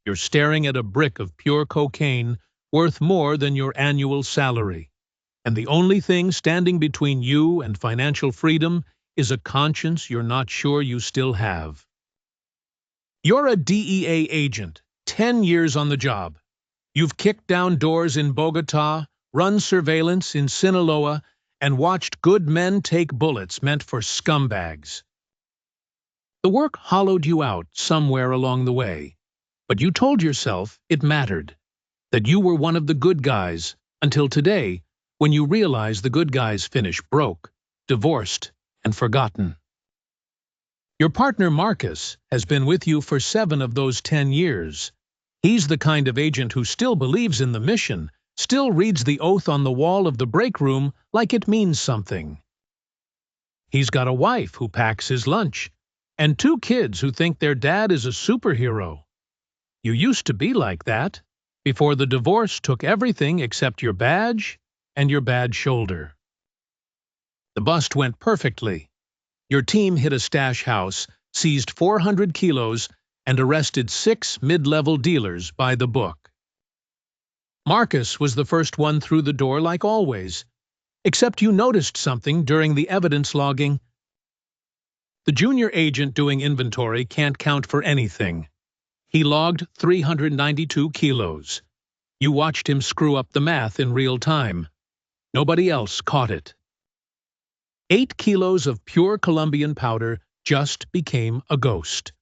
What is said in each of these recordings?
You're staring at a brick of pure cocaine worth more than your annual salary. And the only thing standing between you and financial freedom is a conscience you're not sure you still have. You're a DEA agent, 10 years on the job. You've kicked down doors in Bogota, run surveillance in Sinaloa, and watched good men take bullets meant for scumbags. The work hollowed you out somewhere along the way, but you told yourself it mattered, that you were one of the good guys, until today, when you realize the good guys finish broke, divorced, and forgotten. Your partner Marcus has been with you for 7 of those 10 years. He's the kind of agent who still believes in the mission, still reads the oath on the wall of the break room like it means something. He's got a wife who packs his lunch, and 2 kids who think their dad is a superhero. You used to be like that, before the divorce took everything except your badge and your bad shoulder. The bust went perfectly. Your team hit a stash house, seized 400 kilos, and arrested 6 mid-level dealers by the book. Marcus was the first one through the door like always, except you noticed something during the evidence logging. The junior agent doing inventory can't count for anything. He logged 392 kilos. You watched him screw up the math in real time. Nobody else caught it. 8 kilos of pure Colombian powder just became a ghost.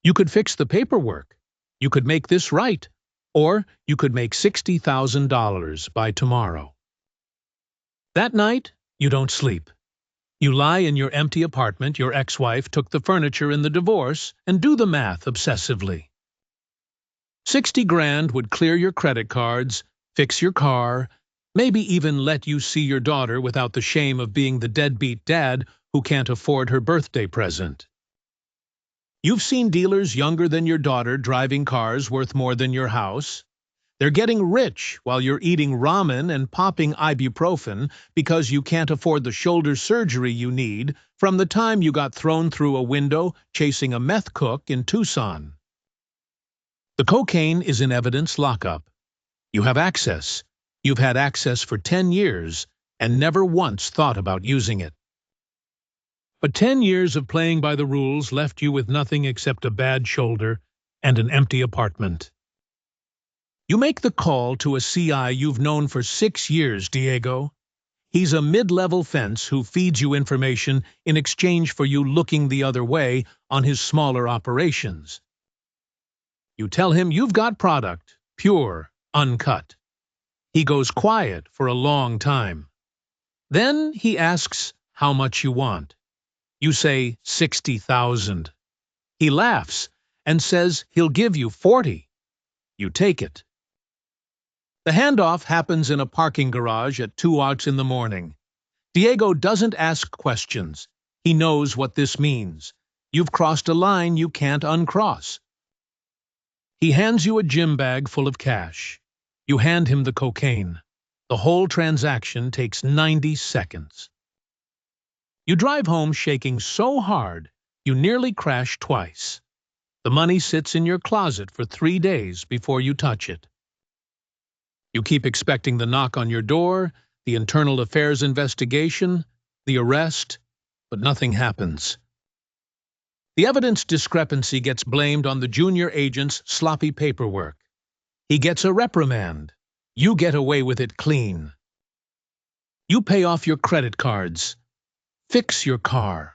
You could fix the paperwork. You could make this right. Or you could make $60,000 by tomorrow. That night, you don't sleep. You lie in your empty apartment your ex-wife took the furniture in the divorce and do the math obsessively. 60 grand would clear your credit cards, fix your car, maybe even let you see your daughter without the shame of being the deadbeat dad who can't afford her birthday present. You've seen dealers younger than your daughter driving cars worth more than your house. They're getting rich while you're eating ramen and popping ibuprofen because you can't afford the shoulder surgery you need from the time you got thrown through a window chasing a meth cook in Tucson. The cocaine is in evidence lockup. You have access. You've had access for 10 years and never once thought about using it. But 10 years of playing by the rules left you with nothing except a bad shoulder and an empty apartment. You make the call to a CI you've known for 6 years, Diego. He's a mid-level fence who feeds you information in exchange for you looking the other way on his smaller operations. You tell him you've got product, pure, uncut. He goes quiet for a long time. Then he asks how much you want. You say 60,000. He laughs and says he'll give you 40. You take it. The handoff happens in a parking garage at 2 in the morning. Diego doesn't ask questions. He knows what this means. You've crossed a line you can't uncross. He hands you a gym bag full of cash. You hand him the cocaine. The whole transaction takes 90 seconds. You drive home shaking so hard, you nearly crash twice. The money sits in your closet for 3 days before you touch it. You keep expecting the knock on your door, the internal affairs investigation, the arrest, but nothing happens. The evidence discrepancy gets blamed on the junior agent's sloppy paperwork. He gets a reprimand. You get away with it clean. You pay off your credit cards. Fix your car.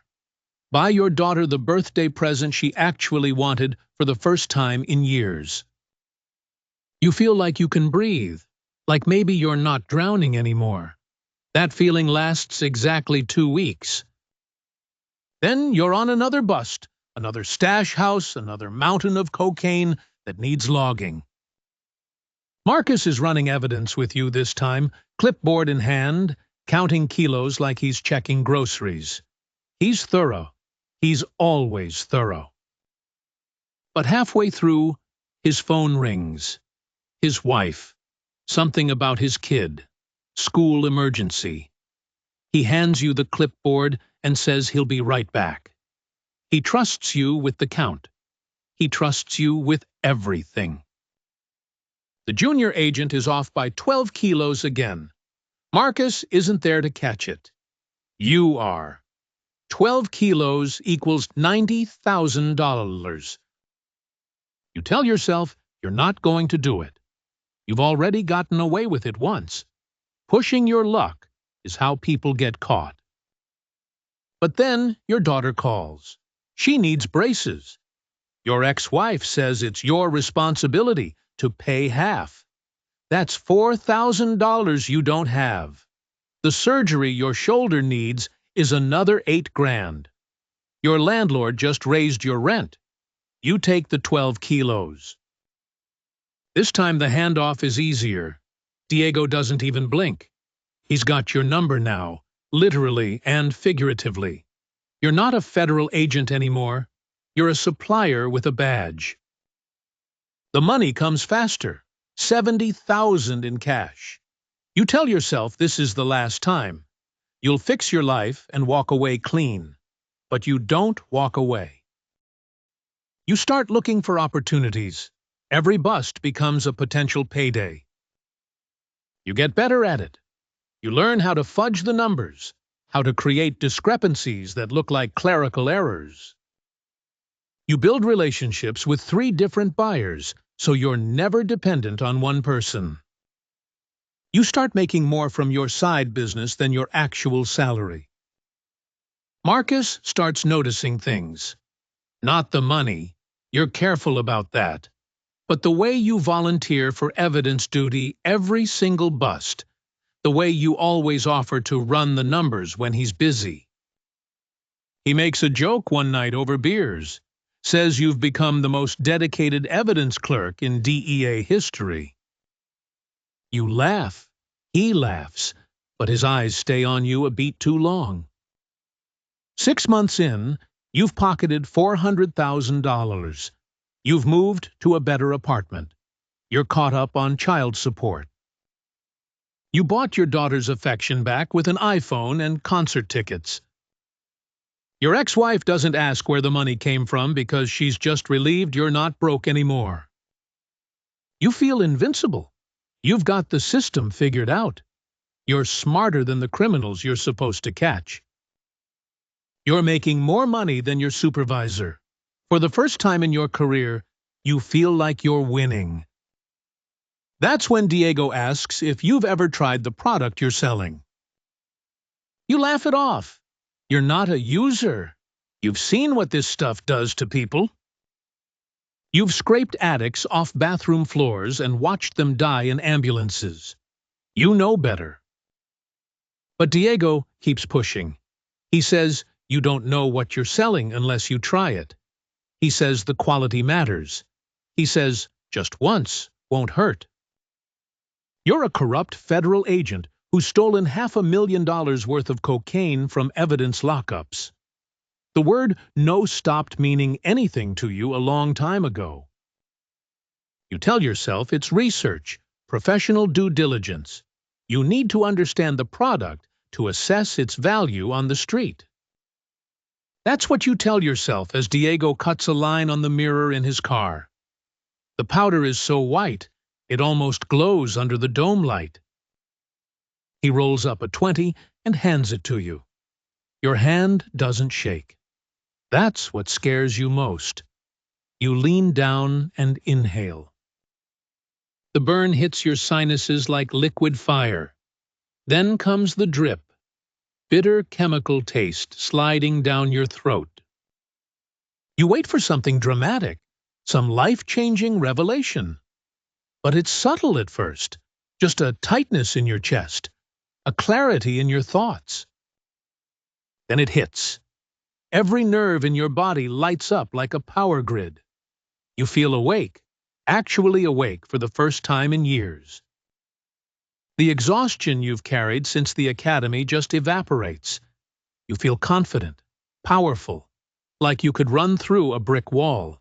Buy your daughter the birthday present she actually wanted for the first time in years. You feel like you can breathe, like maybe you're not drowning anymore. That feeling lasts exactly 2 weeks. Then you're on another bust, another stash house, another mountain of cocaine that needs logging. Marcus is running evidence with you this time, clipboard in hand, counting kilos like he's checking groceries. He's thorough. He's always thorough. But halfway through, his phone rings. His wife. Something about his kid. School emergency. He hands you the clipboard and says he'll be right back. He trusts you with the count. He trusts you with everything. The junior agent is off by 12 kilos again. Marcus isn't there to catch it. You are. 12 kilos equals $90,000. You tell yourself you're not going to do it. You've already gotten away with it once. Pushing your luck is how people get caught. But then your daughter calls. She needs braces. Your ex-wife says it's your responsibility to pay half. That's $4,000 you don't have. The surgery your shoulder needs is another $8,000. Your landlord just raised your rent. You take the 12 kilos. This time the handoff is easier. Diego doesn't even blink. He's got your number now, literally and figuratively. You're not a federal agent anymore. You're a supplier with a badge. The money comes faster, $70,000 in cash. You tell yourself this is the last time. You'll fix your life and walk away clean. But you don't walk away. You start looking for opportunities. Every bust becomes a potential payday. You get better at it. You learn how to fudge the numbers, how to create discrepancies that look like clerical errors. You build relationships with 3 different buyers, so you're never dependent on one person. You start making more from your side business than your actual salary. Marcus starts noticing things. Not the money. You're careful about that. But the way you volunteer for evidence duty every single bust. The way you always offer to run the numbers when he's busy. He makes a joke one night over beers. Says you've become the most dedicated evidence clerk in DEA history. You laugh. He laughs. But his eyes stay on you a beat too long. 6 months in, you've pocketed $400,000. You've moved to a better apartment. You're caught up on child support. You bought your daughter's affection back with an iPhone and concert tickets. Your ex-wife doesn't ask where the money came from because she's just relieved you're not broke anymore. You feel invincible. You've got the system figured out. You're smarter than the criminals you're supposed to catch. You're making more money than your supervisor. For the first time in your career, you feel like you're winning. That's when Diego asks if you've ever tried the product you're selling. You laugh it off. You're not a user. You've seen what this stuff does to people. You've scraped addicts off bathroom floors and watched them die in ambulances. You know better. But Diego keeps pushing. He says you don't know what you're selling unless you try it. He says the quality matters. He says just once won't hurt. You're a corrupt federal agent who's stolen $500,000 worth of cocaine from evidence lockups. The word no stopped meaning anything to you a long time ago. You tell yourself it's research, professional due diligence. You need to understand the product to assess its value on the street. That's what you tell yourself as Diego cuts a line on the mirror in his car. The powder is so white, it almost glows under the dome light. He rolls up a 20 and hands it to you. Your hand doesn't shake. That's what scares you most. You lean down and inhale. The burn hits your sinuses like liquid fire. Then comes the drip. Bitter chemical taste sliding down your throat. You wait for something dramatic, some life-changing revelation. But it's subtle at first, just a tightness in your chest, a clarity in your thoughts. Then it hits. Every nerve in your body lights up like a power grid. You feel awake, actually awake for the first time in years. The exhaustion you've carried since the academy just evaporates. You feel confident, powerful, like you could run through a brick wall.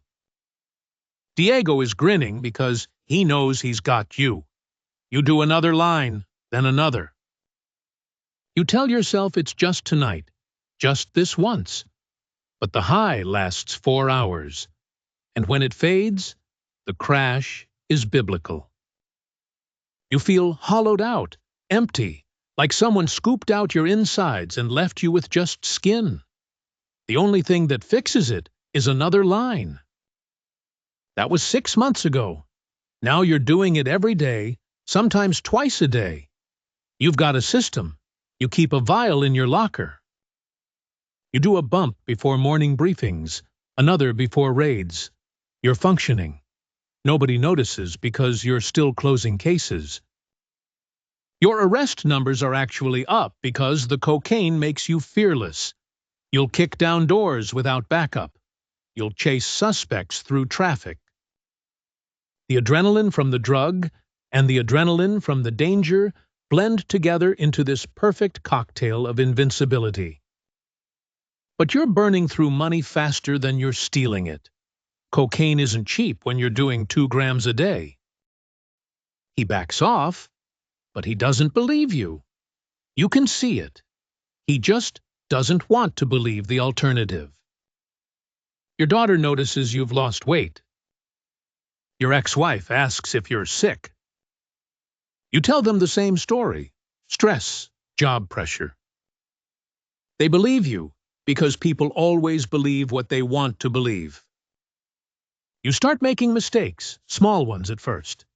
Diego is grinning because he knows he's got you. You do another line, then another. You tell yourself it's just tonight, just this once. But the high lasts 4 hours. And when it fades, the crash is biblical. You feel hollowed out, empty, like someone scooped out your insides and left you with just skin. The only thing that fixes it is another line. That was 6 months ago. Now you're doing it every day, sometimes twice a day. You've got a system. You keep a vial in your locker. You do a bump before morning briefings, another before raids. You're functioning. Nobody notices because you're still closing cases. Your arrest numbers are actually up because the cocaine makes you fearless. You'll kick down doors without backup. You'll chase suspects through traffic. The adrenaline from the drug and the adrenaline from the danger blend together into this perfect cocktail of invincibility. But you're burning through money faster than you're stealing it. Cocaine isn't cheap when you're doing 2 grams a day. He backs off, but he doesn't believe you. You can see it. He just doesn't want to believe the alternative. Your daughter notices you've lost weight. Your ex-wife asks if you're sick. You tell them the same story: stress, job pressure. They believe you because people always believe what they want to believe. You start making mistakes, small ones at first.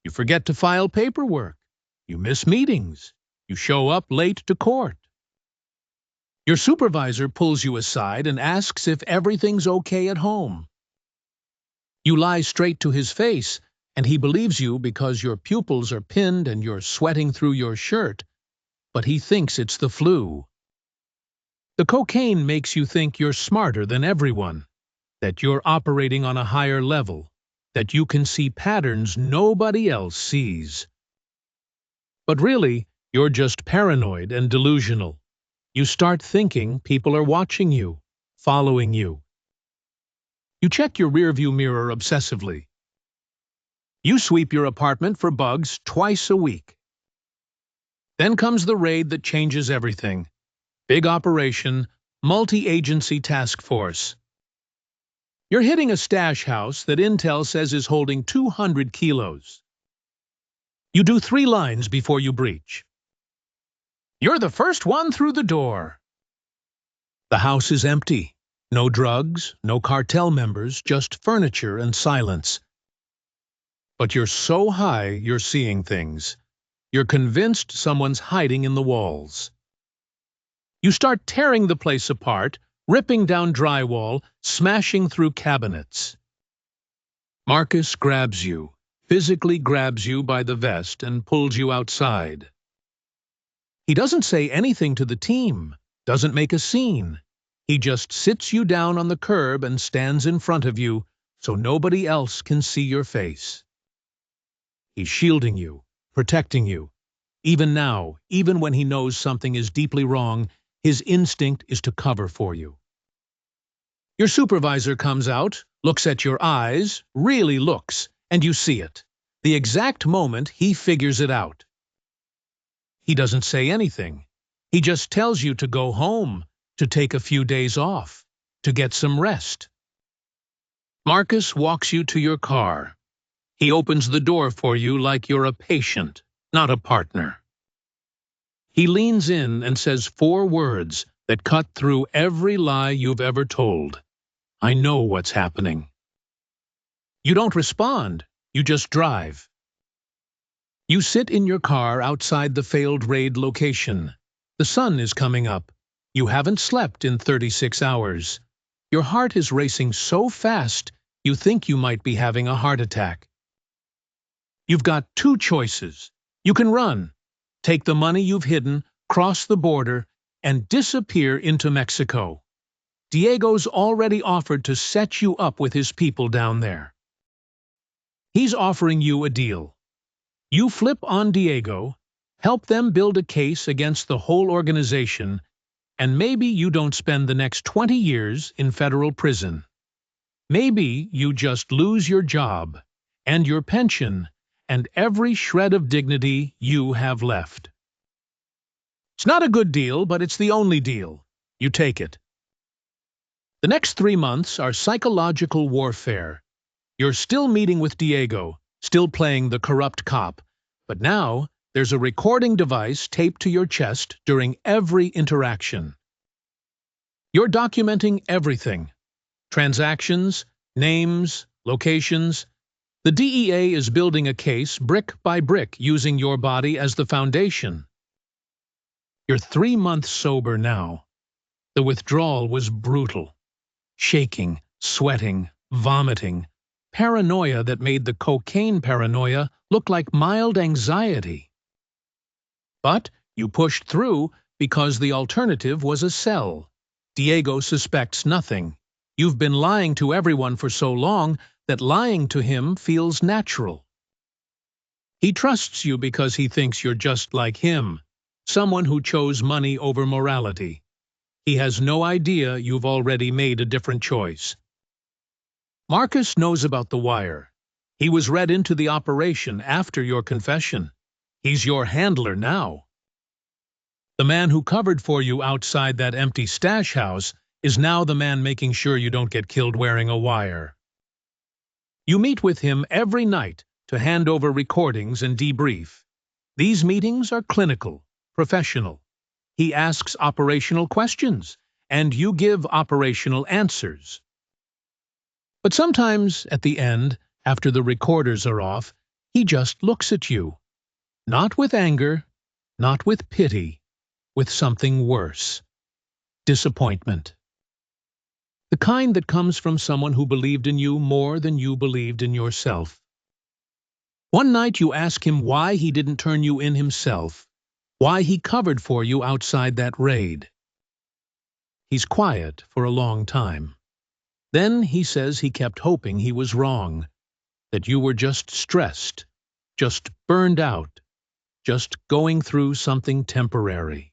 You forget to file paperwork. You miss meetings. You show up late to court. Your supervisor pulls you aside and asks if everything's okay at home. You lie straight to his face, and he believes you because your pupils are pinned and you're sweating through your shirt, but he thinks it's the flu. The cocaine makes you think you're smarter than everyone, that you're operating on a higher level, that you can see patterns nobody else sees. But really, you're just paranoid and delusional. You start thinking people are watching you, following you. You check your rearview mirror obsessively. You sweep your apartment for bugs twice a week. Then comes the raid that changes everything. Big operation, multi-agency task force. You're hitting a stash house that Intel says is holding 200 kilos. You do 3 lines before you breach. You're the first one through the door. The house is empty. No drugs, no cartel members, just furniture and silence. But you're so high you're seeing things. You're convinced someone's hiding in the walls. You start tearing the place apart, ripping down drywall, smashing through cabinets. Marcus grabs you, physically grabs you by the vest and pulls you outside. He doesn't say anything to the team, doesn't make a scene. He just sits you down on the curb and stands in front of you so nobody else can see your face. He's shielding you, protecting you. Even now, even when he knows something is deeply wrong, his instinct is to cover for you. Your supervisor comes out, looks at your eyes, really looks, and you see it. The exact moment he figures it out. He doesn't say anything. He just tells you to go home, to take a few days off, to get some rest. Marcus walks you to your car. He opens the door for you like you're a patient, not a partner. He leans in and says 4 words that cut through every lie you've ever told. I know what's happening. You don't respond, you just drive. You sit in your car outside the failed raid location. The sun is coming up. You haven't slept in 36 hours. Your heart is racing so fast, you think you might be having a heart attack. You've got 2 choices. You can run, take the money you've hidden, cross the border, and disappear into Mexico. Diego's already offered to set you up with his people down there. He's offering you a deal. You flip on Diego, help them build a case against the whole organization, and maybe you don't spend the next 20 years in federal prison. Maybe you just lose your job, and your pension, and every shred of dignity you have left. It's not a good deal, but it's the only deal. You take it. The next 3 months are psychological warfare. You're still meeting with Diego, still playing the corrupt cop, but now there's a recording device taped to your chest during every interaction. You're documenting everything: transactions, names, locations. The DEA is building a case brick by brick using your body as the foundation. You're 3 months sober now. The withdrawal was brutal. Shaking, sweating, vomiting, paranoia that made the cocaine paranoia look like mild anxiety. But you pushed through because the alternative was a cell. Diego suspects nothing. You've been lying to everyone for so long that lying to him feels natural. He trusts you because he thinks you're just like him, someone who chose money over morality. He has no idea you've already made a different choice. Marcus knows about the wire. He was read into the operation after your confession. He's your handler now. The man who covered for you outside that empty stash house is now the man making sure you don't get killed wearing a wire. You meet with him every night to hand over recordings and debrief. These meetings are clinical, professional. He asks operational questions, and you give operational answers. But sometimes, at the end, after the recorders are off, he just looks at you. Not with anger, not with pity, with something worse: disappointment. The kind that comes from someone who believed in you more than you believed in yourself. One night you ask him why he didn't turn you in himself, why he covered for you outside that raid. He's quiet for a long time. Then he says he kept hoping he was wrong, that you were just stressed, just burned out, just going through something temporary.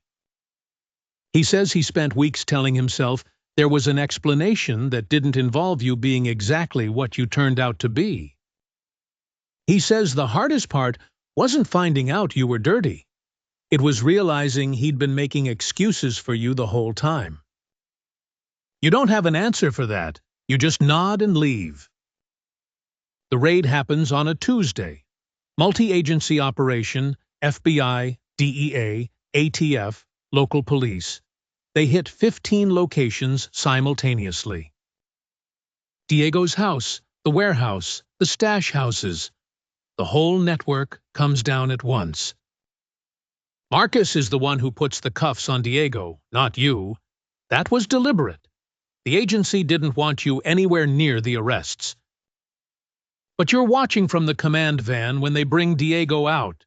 He says he spent weeks telling himself there was an explanation that didn't involve you being exactly what you turned out to be. He says the hardest part wasn't finding out you were dirty. It was realizing he'd been making excuses for you the whole time. You don't have an answer for that. You just nod and leave. The raid happens on a Tuesday. Multi-agency operation, FBI, DEA, ATF, local police. They hit 15 locations simultaneously. Diego's house, the warehouse, the stash houses. The whole network comes down at once. Marcus is the one who puts the cuffs on Diego, not you. That was deliberate. The agency didn't want you anywhere near the arrests. But you're watching from the command van when they bring Diego out.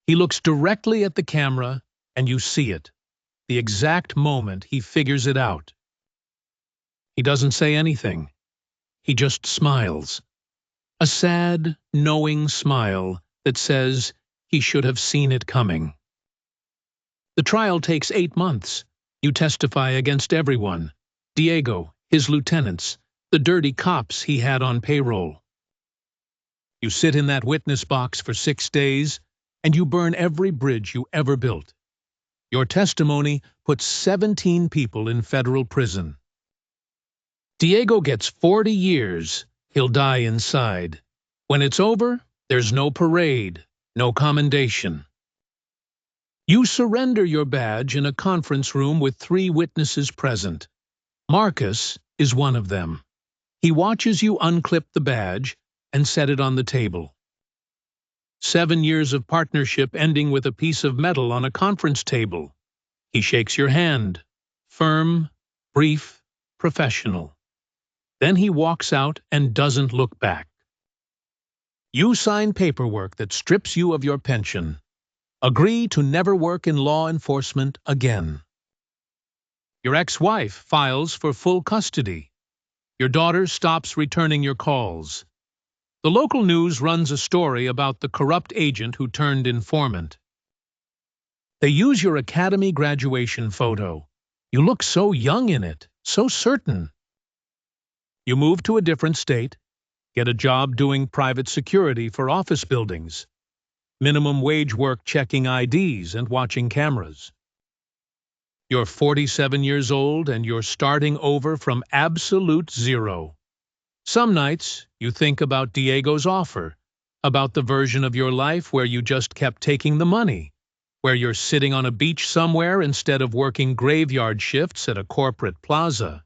He looks directly at the camera, and you see it. The exact moment he figures it out. He doesn't say anything. He just smiles. A sad, knowing smile that says he should have seen it coming. The trial takes 8 months. You testify against everyone: Diego, his lieutenants, the dirty cops he had on payroll. You sit in that witness box for 6 days, and you burn every bridge you ever built. Your testimony puts 17 people in federal prison. Diego gets 40 years. He'll die inside. When it's over, there's no parade, no commendation. You surrender your badge in a conference room with 3 witnesses present. Marcus is one of them. He watches you unclip the badge and set it on the table. 7 years of partnership ending with a piece of metal on a conference table. He shakes your hand, firm, brief, professional. Then he walks out and doesn't look back. You sign paperwork that strips you of your pension. Agree to never work in law enforcement again. Your ex-wife files for full custody. Your daughter stops returning your calls. The local news runs a story about the corrupt agent who turned informant. They use your academy graduation photo. You look so young in it, so certain. You move to a different state, get a job doing private security for office buildings. Minimum wage work checking IDs and watching cameras. You're 47 years old and you're starting over from absolute zero. Some nights you think about Diego's offer, About the version of your life where you just kept taking the money, where you're sitting on a beach somewhere instead of working graveyard shifts at a corporate plaza.